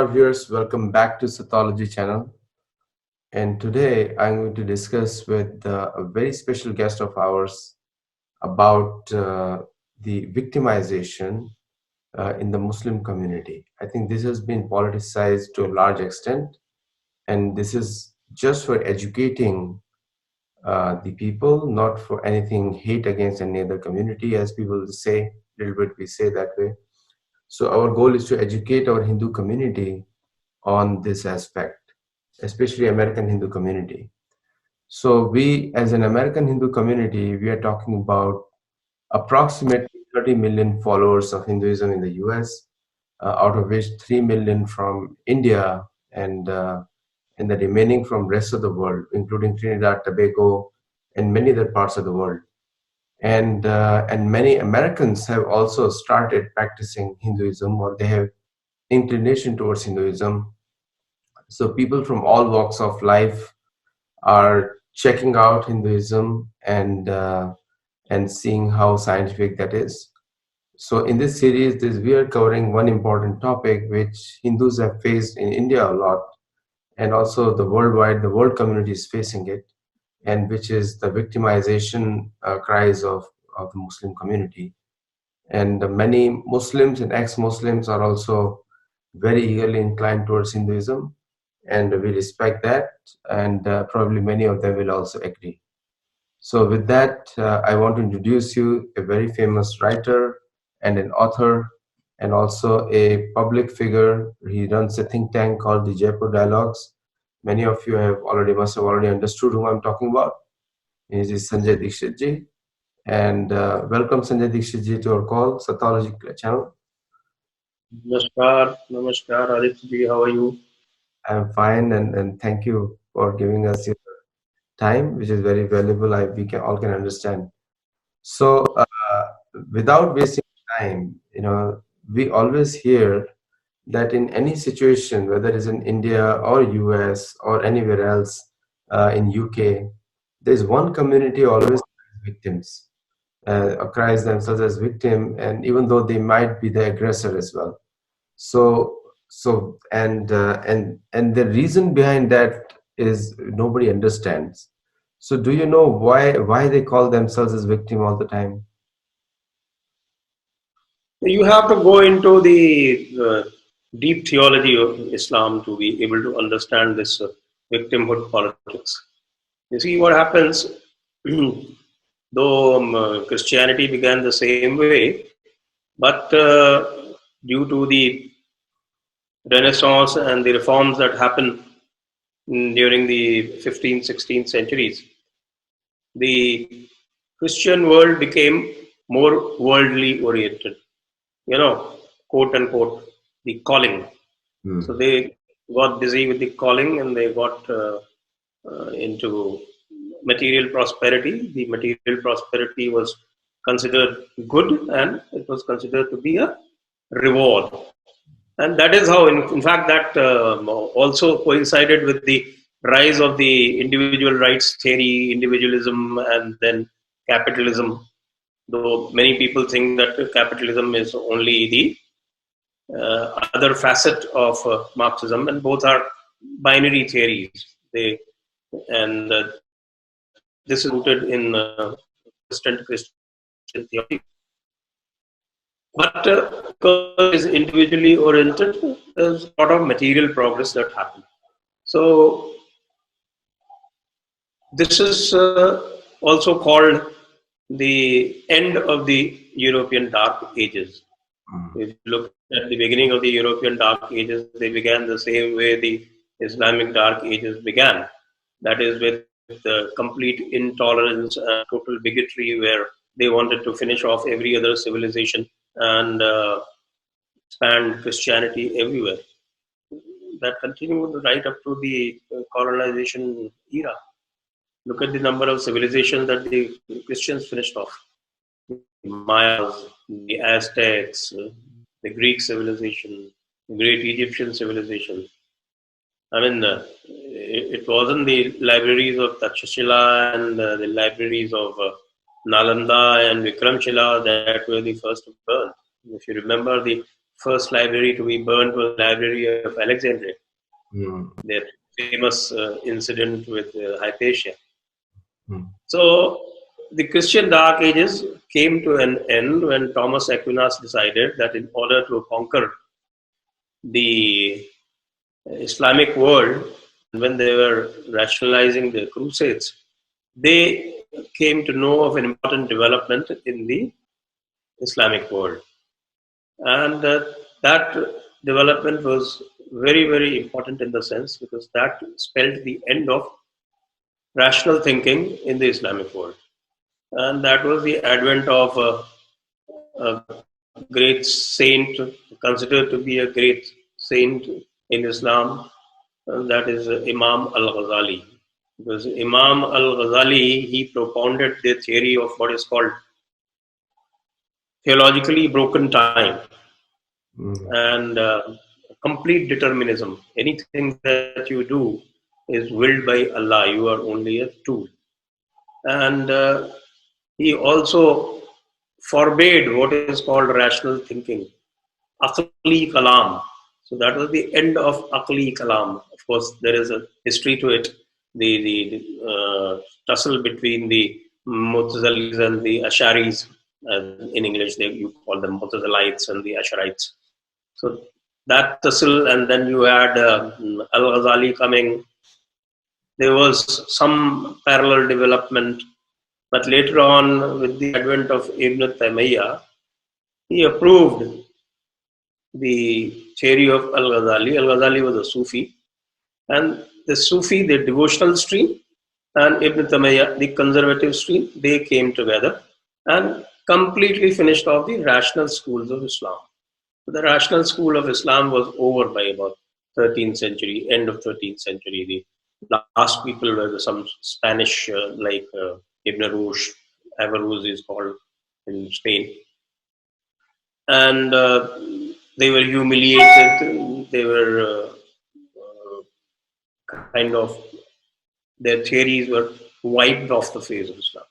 Namaskar viewers, welcome back to Sattology channel. And today I'm going to discuss with a very special guest of ours about the victimization in the Muslim community. I think this has been politicized to a large extent, and this is just for educating the people, not for anything hate against any other community, as people say, a little bit we say that way. So our goal is to educate our Hindu community on this aspect, especially American Hindu community. So we, as an American Hindu community, we are talking about approximately 30 million followers of Hinduism in the US, out of which 3 million from India and the remaining from rest of the world, including Trinidad, Tobago, and many other parts of the world. And many Americans have also started practicing Hinduism, or they have inclination towards Hinduism. So people from all walks of life are checking out Hinduism and seeing how scientific that is. So in this series, we are covering one important topic which Hindus have faced in India a lot, and also the world community is facing it, and which is the victimization cries of the Muslim community. And many Muslims and ex-Muslims are also very eagerly inclined towards Hinduism, and we respect that, and probably many of them will also agree. So with that, I want to introduce you a very famous writer and an author, and also a public figure. He runs a think tank called the Jaipur Dialogues. Many of you must have already understood whom I'm talking about. He is Sanjay Dixit ji. And welcome Sanjay Dixit ji to our call, Sattology channel. Namaskar, Aditya. How are you? I'm fine, and thank you for giving us your time, which is very valuable. We can all can understand. So, without wasting time, we always hear that in any situation, whether it's in India or US or anywhere else, in UK, there's one community always victims, cries themselves as victim, and even though they might be the aggressor as well. So, and the reason behind that is nobody understands. So, do you know why they call themselves as victim all the time? You have to go into the deep theology of Islam to be able to understand this victimhood politics. You see what happens, though Christianity began the same way, but due to the Renaissance and the reforms that happened during the 15th, 16th centuries, the Christian world became more worldly oriented. Quote unquote, the calling. So they got busy with the calling, and they got into material prosperity. The material prosperity was considered good, and it was considered to be a reward. And that is how, in fact, that also coincided with the rise of the individual rights theory, individualism, and then capitalism. Though many people think that capitalism is only the other facet of Marxism, and both are binary theories. And this is rooted in Christian theology. But because it is individually oriented, there's a lot of material progress that happened. So this is also called the end of the European Dark Ages. If you look at the beginning of the European Dark Ages, they began the same way the Islamic Dark Ages began. That is, with the complete intolerance and total bigotry, where they wanted to finish off every other civilization and expand Christianity everywhere. That continued right up to the colonization era. Look at the number of civilizations that the Christians finished off. The Mayas, the Aztecs, the Greek civilization, the great Egyptian civilization. I mean, it wasn't the libraries of Takshashila and the libraries of Nalanda and Vikramshila that were the first to burn. If you remember, the first library to be burned was the Library of Alexandria, mm, their famous incident with Hypatia. mm, So the Christian Dark Ages came to an end when Thomas Aquinas decided that in order to conquer the Islamic world, when they were rationalizing the Crusades, they came to know of an important development in the Islamic world. And that development was very, very important in the sense because that spelled the end of rational thinking in the Islamic world. And that was the advent of a great saint, considered to be a great saint in Islam, that is Imam al Ghazali. Because Imam al Ghazali, he propounded the theory of what is called theologically broken time mm, and complete determinism. Anything that you do is willed by Allah, you are only a tool. And he also forbade what is called rational thinking, Aqli Kalam. So that was the end of Aqli Kalam. Of course, there is a history to it. The tussle between the Mutazalis and the Asharis. In English, you call them Mutazalites and the Asharites. So that tussle, and then you had Al Ghazali coming. There was some parallel development, but later on, with the advent of Ibn Taymiyyah, he approved the theory of Al Ghazali. Al Ghazali was a Sufi, and the Sufi, the devotional stream, and Ibn Taymiyyah, the conservative stream, they came together and completely finished off the rational schools of Islam. So the rational school of Islam was over by about 13th century, end of 13th century. The last people were some Spanish, like Ibn Rushd, Averroes is called in Spain, and they were humiliated. They were kind of, their theories were wiped off the face of Islam.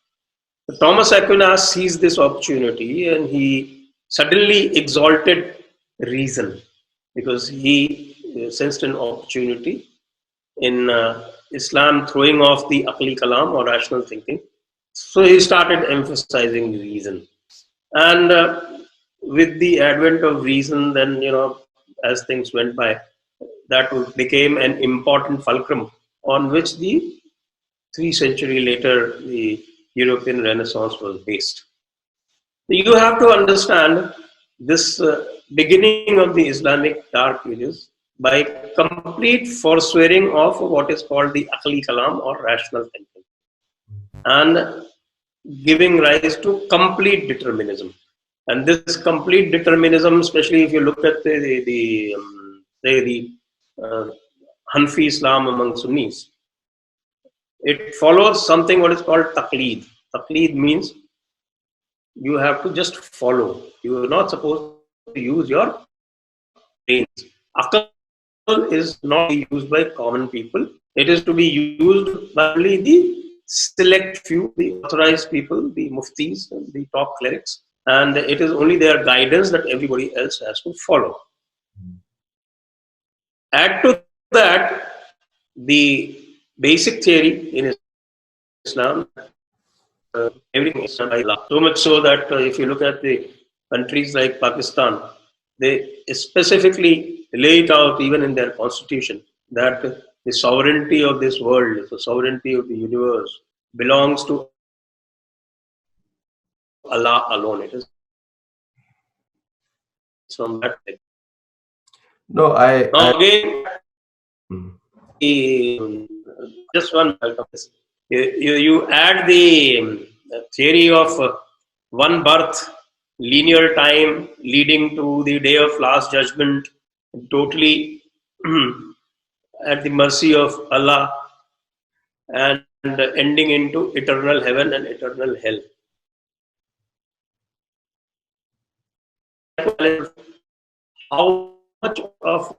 But Thomas Aquinas sees this opportunity and he suddenly exalted reason because he sensed an opportunity in Islam throwing off the Aqli Kalam or rational thinking. So he started emphasizing reason. And with the advent of reason, then, as things went by, that became an important fulcrum on which the 3 century later the European Renaissance was based. You have to understand this beginning of the Islamic Dark Ages by complete forswearing of what is called the Aqli Kalam or rational thinking and giving rise to complete determinism. And this complete determinism, especially if you look at the Hanfi Islam among Sunnis, it follows something what is called taqleed. Taqleed means you have to just follow. You are not supposed to use your brains. Aql is not used by common people. It is to be used by only the select few, the authorized people, the muftis, the top clerics, and it is only their guidance that everybody else has to follow. Add to that the basic theory in Islam, everything is done by law. So much so that if you look at the countries like Pakistan, they specifically lay it out even in their constitution that the sovereignty of this world, the sovereignty of the universe belongs to Allah alone. It is from that. No, Now again, mm, just one. You add the theory of one birth, linear time leading to the day of last judgment, totally at the mercy of Allah, and ending into eternal heaven and eternal hell. How much of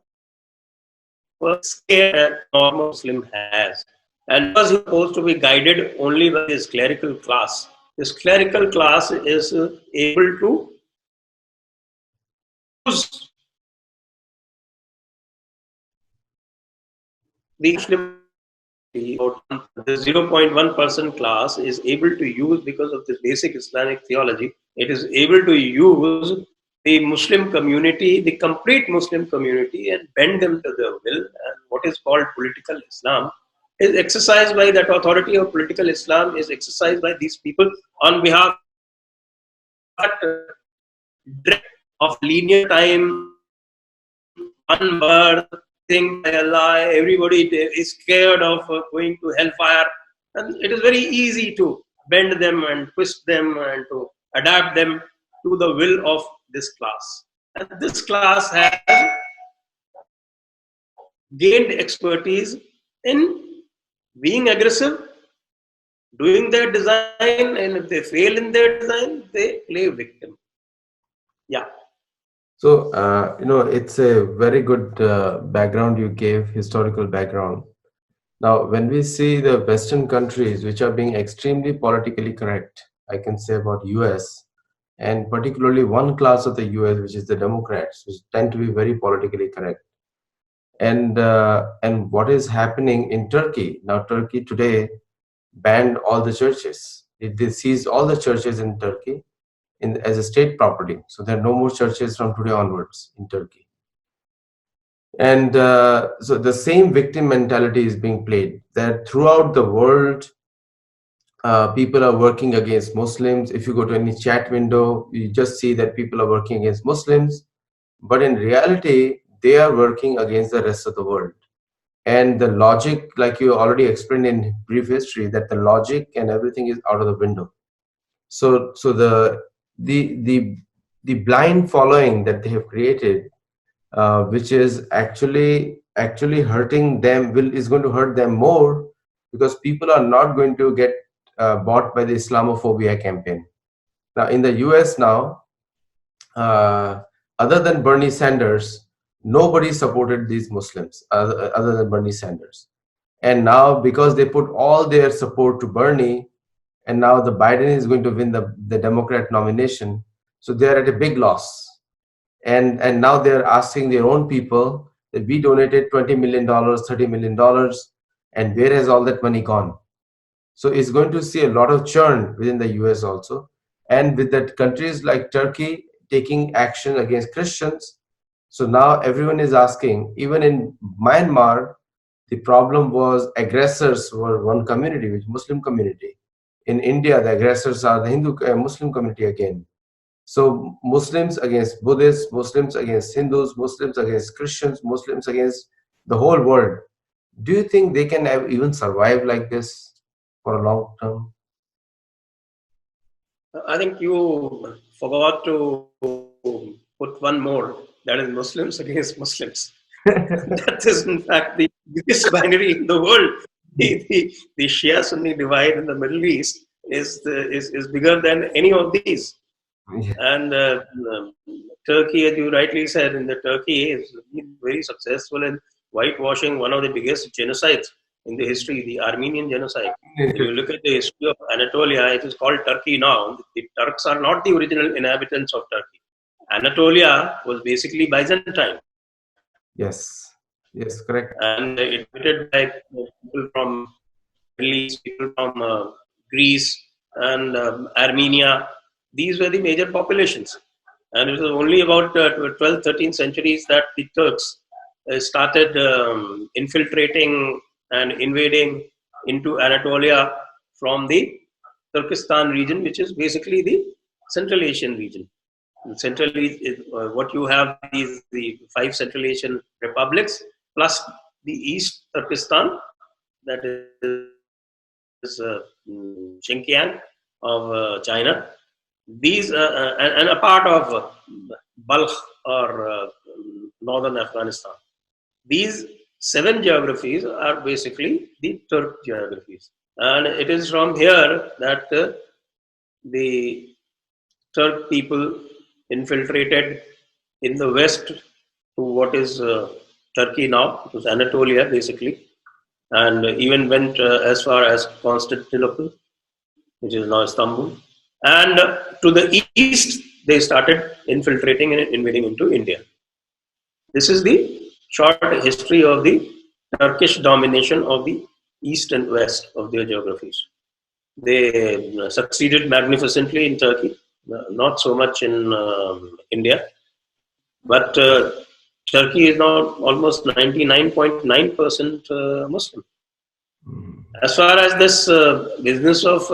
a scare a normal Muslim has. And was supposed to be guided only by this clerical class. This clerical class is able to use the Muslim this 0.1% class is able to use, because of this basic Islamic theology, it is able to use the Muslim community, the complete Muslim community, and bend them to their will. And what is called political Islam is exercised by that authority of political Islam, is exercised by these people on behalf that dread of linear time, one birth, thing by Allah, everybody is scared of going to hellfire. And it is very easy to bend them and twist them and to adapt them to the will of this class. And this class has gained expertise in being aggressive, doing their design, and if they fail in their design, they play victim. Yeah. So, it's a very good background you gave, historical background. Now, when we see the Western countries which are being extremely politically correct, I can say about US, and particularly one class of the US, which is the Democrats, which tend to be very politically correct. And what is happening in Turkey now? Turkey today banned all the churches. They seized all the churches in Turkey as a state property. So there are no more churches from today onwards in Turkey. And so the same victim mentality is being played. That throughout the world, people are working against Muslims. If you go to any chat window, you just see that people are working against Muslims. But in reality, they are working against the rest of the world. And the logic, like you already explained in brief history, that the logic and everything is out of the window. So the blind following that they have created, which is actually hurting them, is going to hurt them more, because people are not going to get bought by the Islamophobia campaign. Now in the US now, other than Bernie Sanders, nobody supported these Muslims other than Bernie Sanders. And now, because they put all their support to Bernie, and now the Biden is going to win the Democrat nomination, so they're at a big loss. And now they're asking their own people that we donated $20 million, $30 million, and where has all that money gone? So it's going to see a lot of churn within the US also. And with that, countries like Turkey taking action against Christians. So now everyone is asking, even in Myanmar, the problem was aggressors were one community, which Muslim community. In India, the aggressors are the Hindu Muslim community again. So Muslims against Buddhists, Muslims against Hindus, Muslims against Christians, Muslims against the whole world. Do you think they can even survive like this for a long term? I think you forgot to put one more, that is Muslims against Muslims. That is, in fact, the biggest binary in the world. The Shia Sunni divide in the Middle East is bigger than any of these. Yeah. And Turkey, as you rightly said, in the Turkey is very successful in whitewashing one of the biggest genocides in the history, the Armenian genocide. If you look at the history of Anatolia, it is called Turkey now. The Turks are not the original inhabitants of Turkey. Anatolia was basically Byzantine. Yes, yes, correct. And inhabited by people from Middle East, people from Greece and Armenia. These were the major populations. And it was only about 12th, 13th centuries that the Turks started infiltrating and invading into Anatolia from the Turkestan region, which is basically the Central Asian region. Central what you have is the 5 Central Asian republics plus the East Turkestan, that is Xinjiang of China. These and a part of Balkh or northern Afghanistan. These 7 geographies are basically the Turk geographies, and it is from here that the Turk people infiltrated in the west to what is Turkey now, it was Anatolia basically, and even went as far as Constantinople, which is now Istanbul. And to the east, they started infiltrating and invading into India. This is the short history of the Turkish domination of the east and west of their geographies. They succeeded magnificently in Turkey, not so much in India, but Turkey is now almost 99.9% Muslim. As far as this business of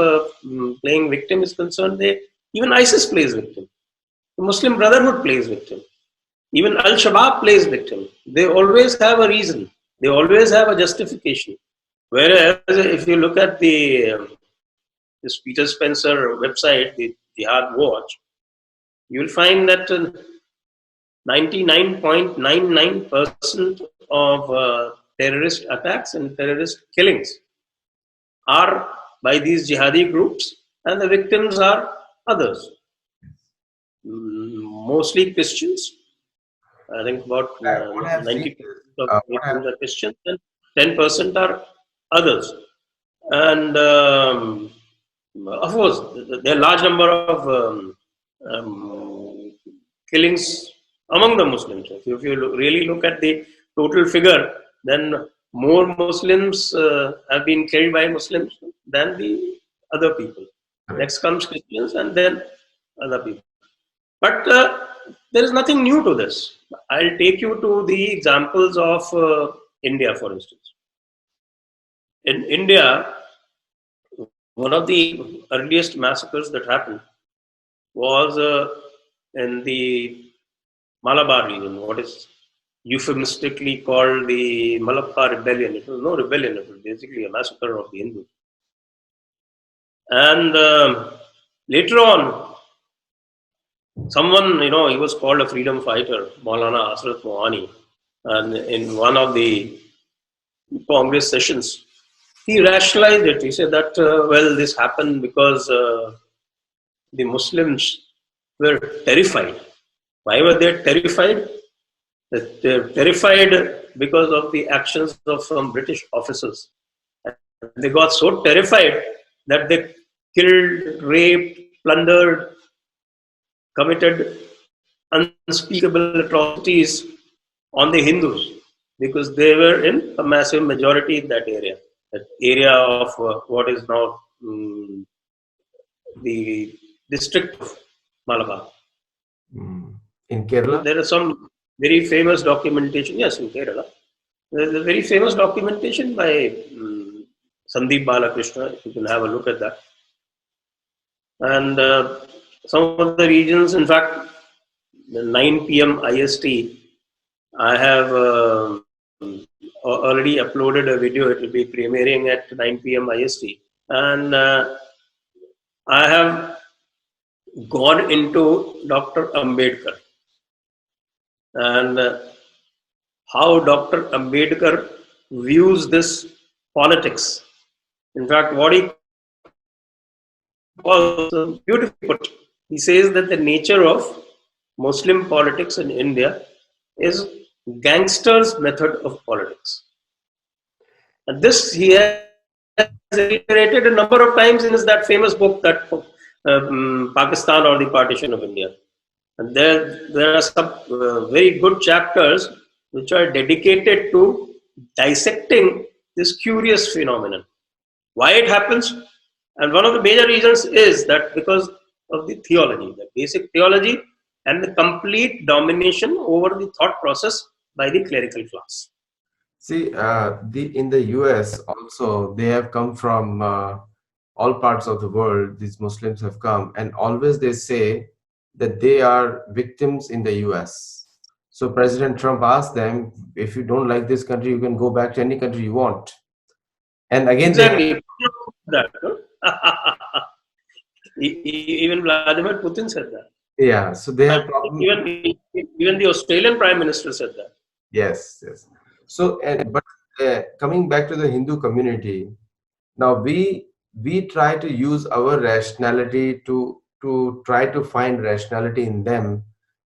playing victim is concerned, even ISIS plays victim. The Muslim Brotherhood plays victim. Even Al Shabaab plays victim. They always have a reason. They always have a justification. Whereas if you look at this Peter Spencer website, the Jihad Watch, you'll find that 99.99% of terrorist attacks and terrorist killings are by these jihadi groups, and the victims are others, mostly Christians. I think about What I've seen 90% is, of what I've, victims are Christians, and 10% are others. And of course, there are a large number of killings among the Muslims. If you really look at the total figure, then more Muslims have been killed by Muslims than the other people. correct. Next comes Christians and then other people. But there is nothing new to this. I'll take you to the examples of India, for instance. In India, one of the earliest massacres that happened was in the Malabar region, what is euphemistically called the Malappa rebellion. It was no rebellion, it was basically a massacre of the Hindus. And later on, someone, he was called a freedom fighter, Maulana Asrat Mohani, and in one of the Congress sessions, he rationalized it. He said that, this happened because the Muslims were terrified. Why were they terrified? They're terrified because of the actions of some British officers. They got so terrified that they killed, raped, plundered, committed unspeakable atrocities on the Hindus because they were in a massive majority in that area of what is now the district of Malabar. In Kerala? There is some very famous documentation, yes, in Kerala. There is a very famous documentation by Sandeep Balakrishna, if you can have a look at that. And some of the regions, in fact, the 9 p.m. IST, I have already uploaded a video. It will be premiering at 9 p.m. IST. And I have gone into Dr. Ambedkar and how Dr. Ambedkar views this politics. In fact, what he calls beautifully put, he says that the nature of Muslim politics in India is gangsters' method of politics. And this he has reiterated a number of times in that famous book, that Pakistan or the Partition of India. And there are some very good chapters which are dedicated to dissecting this curious phenomenon. Why it happens? And one of the major reasons is that because of the theology, the basic theology, and the complete domination over the thought process by the clerical class. See, in the US also, they have come from all parts of the world. These Muslims have come, and always they say that they are victims in the US. So President Trump asked them, if you don't like this country, you can go back to any country you want. And again, they have, Exactly. That, no? Even Vladimir Putin said that. yeah. So they have problem. Even the Australian Prime Minister said that. Yes, yes. So, but coming back to the Hindu community, now we try to use our rationality to try to find rationality in them,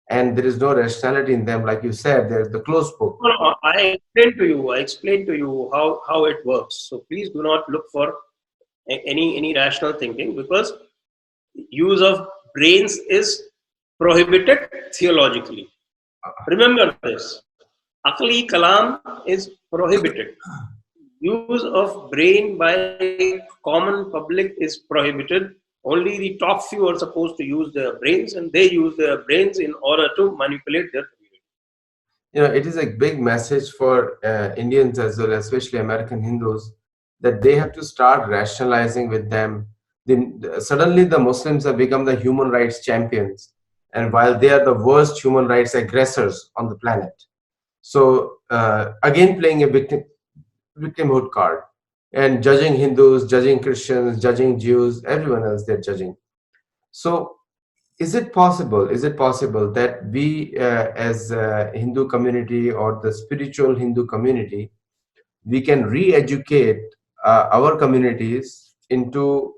and there is no rationality in them. Like you said, there's the closed book. No, I explained to you how it works. So please do not look for any rational thinking, because use of brains is prohibited theologically. Remember this. Akli kalam is prohibited. Use of brain by common public is prohibited. Only the top few are supposed to use their brains, and they use their brains in order to manipulate their community. It is a big message for Indians as well, especially American Hindus, that they have to start rationalizing with them. Suddenly, the Muslims have become the human rights champions, and while they are the worst human rights aggressors on the planet. So, again, playing a victimhood card and judging Hindus, judging Christians, judging Jews, everyone else they're judging. So, is it possible that we as a Hindu community or the spiritual Hindu community, we can re-educate our communities into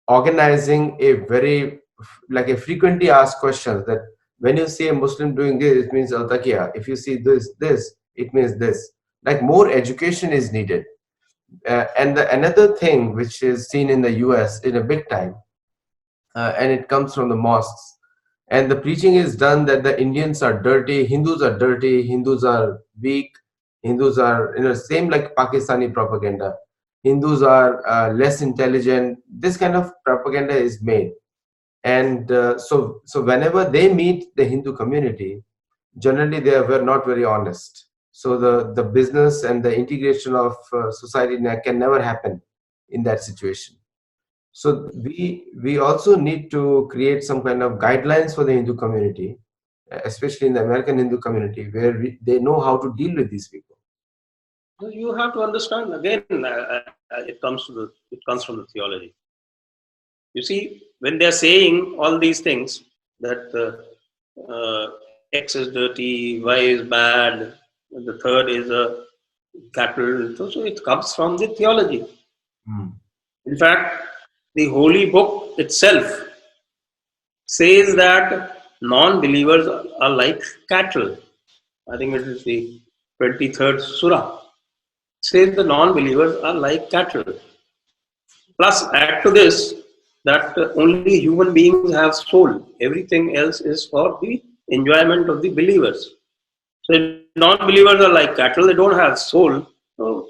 organizing a very like a frequently asked questions, that when you see a Muslim doing this, it means al taqiya. If you see this, it means this. Like more education is needed. Another thing which is seen in the US in a big time, and it comes from the mosques. And the preaching is done that the Indians are dirty, Hindus are weak, Hindus are, same like Pakistani propaganda. Hindus are less intelligent. This kind of propaganda is made. And so whenever they meet the Hindu community, generally they were not very honest. So the business and the integration of society can never happen in that situation. So we also need to create some kind of guidelines for the Hindu community, especially in the American Hindu community, where they know how to deal with these people. So you have to understand again. It comes from the theology. You see, when they are saying all these things that X is dirty, Y is bad, and the third is a cattle. So it comes from the theology. Mm. In fact, the holy book itself says that non-believers are like cattle. I think it is the 23rd surah. Says the non-believers are like cattle. Plus, add to this that only human beings have soul. Everything else is for the enjoyment of the believers. So non-believers are like cattle; they don't have soul. So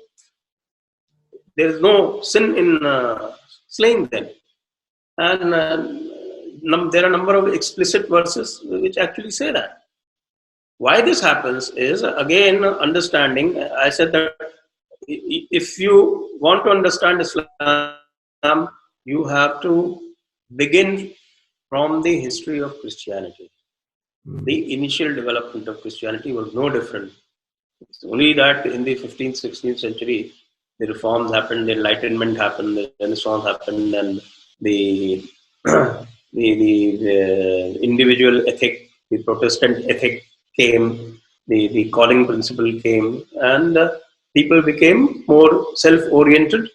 there is no sin in slaying them. And there are a number of explicit verses which actually say that. Why this happens is, again, understanding. I said that if you want to understand Islam, you have to begin from the history of Christianity. The initial development of Christianity was no different. It's only that in the 15th, 16th century, the reforms happened, the Enlightenment happened, the Renaissance happened, and the the individual ethic, the Protestant ethic came, the calling principle came, and people became more self-oriented.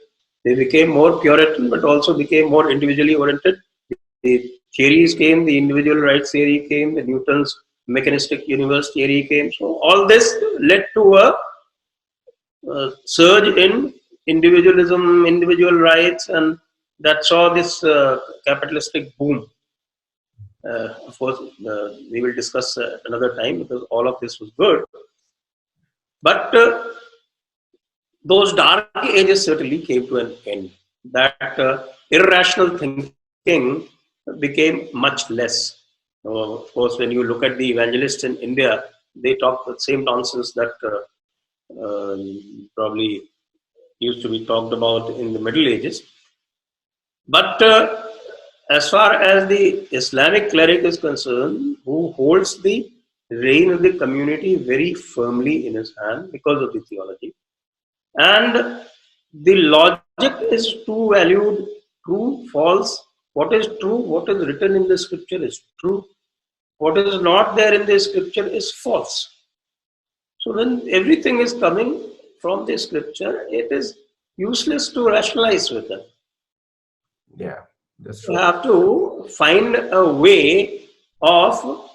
They became more Puritan, but also became more individually oriented. The theories came, the individual rights theory came, the Newton's mechanistic universe theory came. So all this led to a surge in individualism, individual rights, and that saw this capitalistic boom. Of course, we will discuss another time because all of this was good. But those dark ages certainly came to an end. That irrational thinking became much less. Of course, when you look at the evangelists in India, they talk the same nonsense that probably used to be talked about in the Middle Ages. But as far as the Islamic cleric is concerned, who holds the reign of the community very firmly in his hand because of the theology, and the logic is too valued, true, false. What is true, what is written in the scripture is true. What is not there in the scripture is false. So when everything is coming from the scripture, it is useless to rationalize with them. Yeah, that's You true. have to find a way of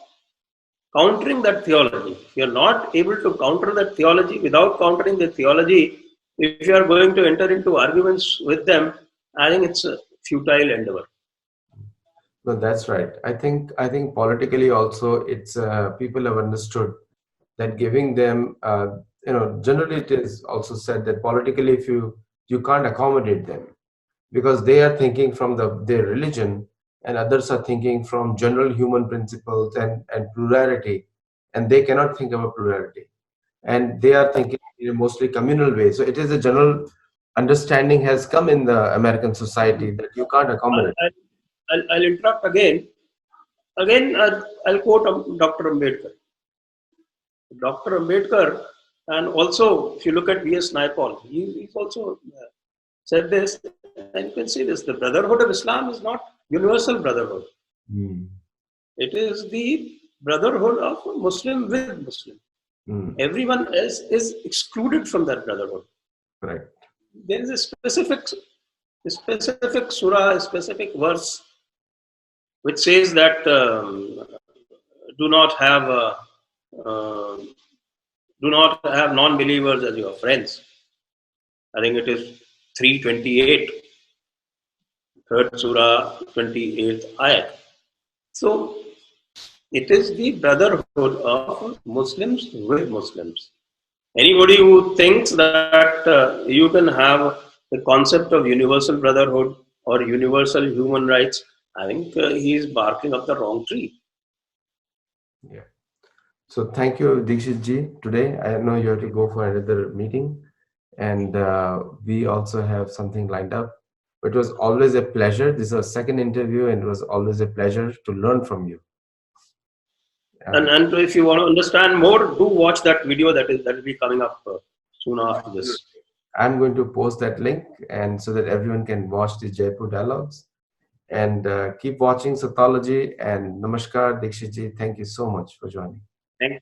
countering that theology. If you are not able to counter that theology without countering the theology, if you are going to enter into arguments with them, I think it's a futile endeavor. No, that's right. I think politically also, it's people have understood that giving them, generally it is also said that politically, if you can't accommodate them, because they are thinking from their religion, and others are thinking from general human principles and plurality, and they cannot think about plurality, and they are thinking in a mostly communal way. So it is a general understanding has come in the American society that you can't I'll, accommodate. I'll interrupt again. Again, I'll quote Dr. Ambedkar. Dr. Ambedkar, and also if you look at V.S. Naipaul, he's also said this, and you can see this: the brotherhood of Islam is not universal brotherhood. Mm. It is the brotherhood of a Muslim with Muslim. Mm. Everyone else is excluded from that brotherhood. Right. There is a specific surah, a specific verse which says that do not have uh, do not have non-believers as your friends. I think it is 328, third surah, 28th ayat. So it is the brotherhood of Muslims with Muslims. Anybody who thinks that you can have the concept of universal brotherhood or universal human rights, I think he is barking up the wrong tree. Yeah. So thank you, Dixit ji. Today, I know you have to go for another meeting, and we also have something lined up. It was always a pleasure. This is our second interview, and it was always a pleasure to learn from you. And if you want to understand more, do watch that video that will be coming up soon after this. I'm going to post that link, and so that everyone can watch the Jaipur dialogues. And keep watching Sattology. And Namaskar, Dixit ji. Thank you so much for joining. Thank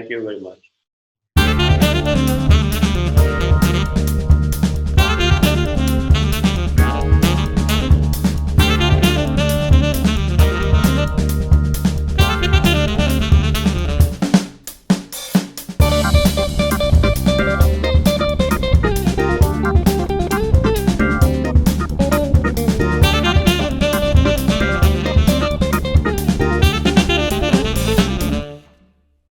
you very much.